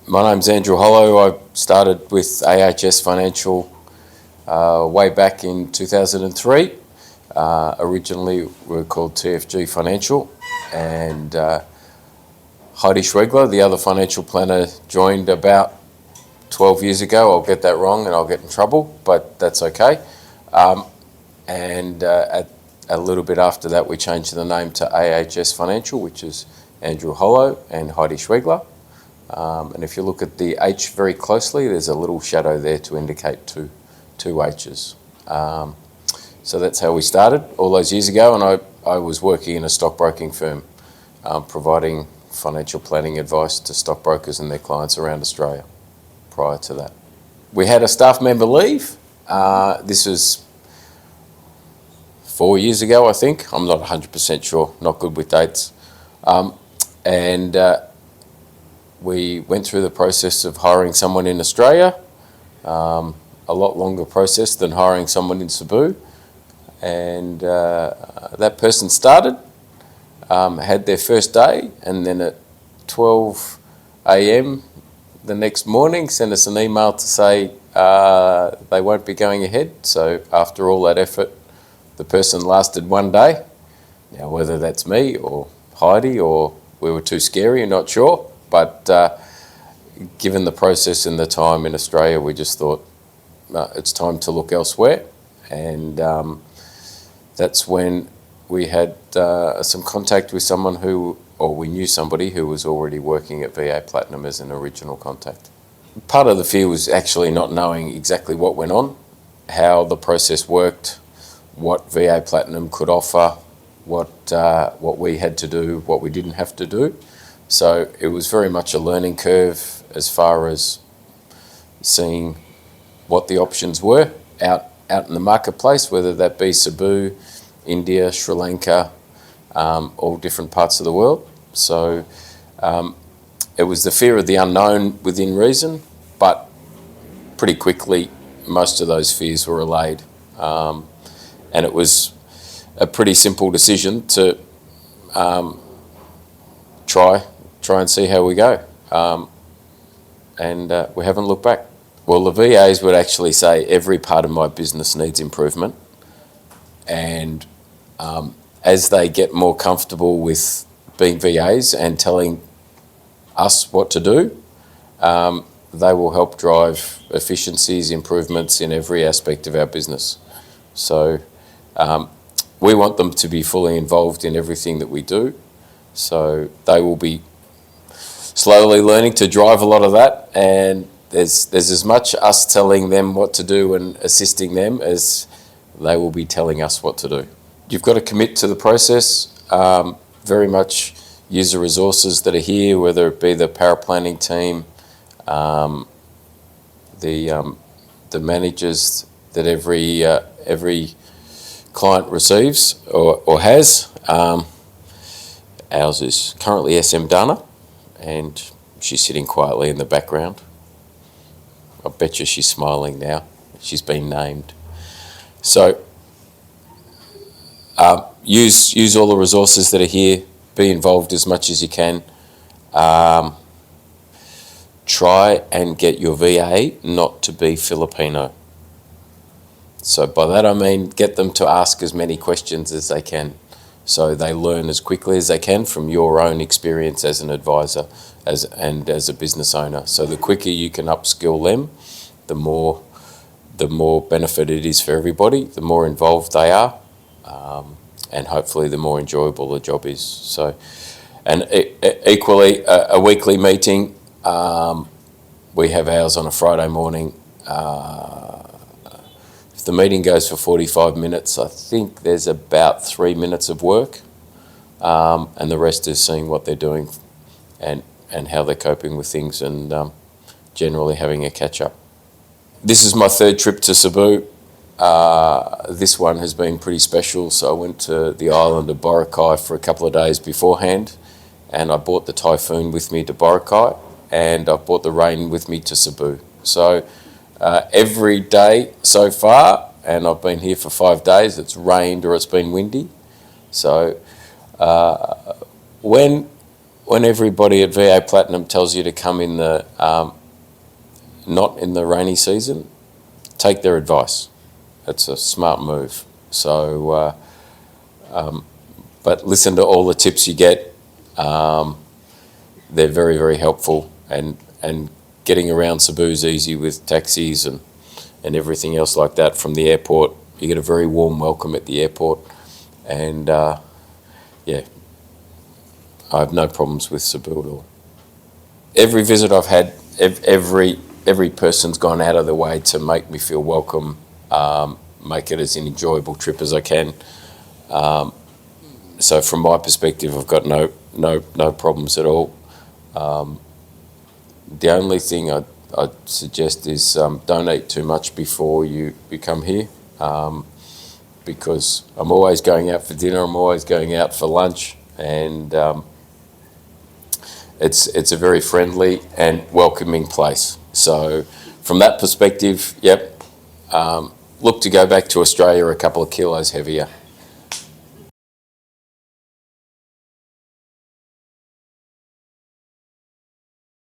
My name's Andrew Hollow. I started with AHS Financial way back in 2003. Originally we were called TFG Financial, and Heidi Schwegler, the other financial planner, joined about 12 years ago. I'll get that wrong and I'll get in trouble, but that's okay. At a little bit after that, we changed the name to AHS Financial, which is Andrew Hollow and Heidi Schwegler. And if you look at the H very closely, there's a little shadow there to indicate two H's. So that's how we started all those years ago, and I was working in a stockbroking firm, providing financial planning advice to stockbrokers and their clients around Australia prior to that. We had a staff member leave. This was 4 years ago, I think. I'm not 100% sure, not good with dates. We went through the process of hiring someone in Australia, a lot longer process than hiring someone in Cebu. And that person started, had their first day, and then at 12 a.m. the next morning sent us an email to say they won't be going ahead. So after all that effort, the person lasted 1 day. Now, whether that's me or Heidi or we were too scary, I'm not sure. But given the process and the time in Australia, we just thought it's time to look elsewhere. And that's when we had some contact with someone we knew somebody who was already working at VA Platinum as an original contact. Part of the fear was actually not knowing exactly what went on, how the process worked, what VA Platinum could offer, what we had to do, what we didn't have to do. So it was very much a learning curve as far as seeing what the options were out in the marketplace, whether that be Cebu, India, Sri Lanka, all different parts of the world. So it was the fear of the unknown within reason, but pretty quickly most of those fears were allayed. And it was a pretty simple decision to try and see how we go. And we haven't looked back. Well, the VAs would actually say every part of my business needs improvement. And as they get more comfortable with being VAs and telling us what to do, they will help drive efficiencies, improvements in every aspect of our business. So we want them to be fully involved in everything that we do. So they will be slowly learning to drive a lot of that, and there's as much us telling them what to do and assisting them as they will be telling us what to do. You've got to commit to the process, very much use the resources that are here, whether it be the power planning team, the managers that every client receives or has. Ours is currently SM Dana, and she's sitting quietly in the background. I bet you she's smiling now. She's been named. So use all the resources that are here. Be involved as much as you can. Try and get your VA not to be Filipino. So by that I mean get them to ask as many questions as they can, so they learn as quickly as they can from your own experience as an advisor and as a business owner. So the quicker you can upskill them, the more benefit it is for everybody, the more involved they are, and hopefully the more enjoyable the job is. So, and equally, a weekly meeting, we have ours on a Friday morning. If the meeting goes for 45 minutes, I think there's about 3 minutes of work, and the rest is seeing what they're doing and how they're coping with things, and generally having a catch-up. This is my third trip to Cebu. This one has been pretty special. So I went to the island of Boracay for a couple of days beforehand, and I brought the typhoon with me to Boracay, and I brought the rain with me to Cebu. So every day so far, and I've been here for 5 days, it's rained or it's been windy. So when when everybody at VA Platinum tells you to come in the not in the rainy season, take their advice. It's a smart move. So, but listen to all the tips you get. They're very, very helpful, and getting around Cebu's easy with taxis and everything else like that from the airport. You get a very warm welcome at the airport, and yeah, I have no problems with Cebu at all. Every visit I've had, every person's gone out of their way to make me feel welcome, make it as an enjoyable trip as I can. So from my perspective, I've got no problems at all. The only thing I'd suggest is don't eat too much before you come here, because I'm always going out for dinner, I'm always going out for lunch, and it's a very friendly and welcoming place. So from that perspective, yep, look to go back to Australia a couple of kilos heavier.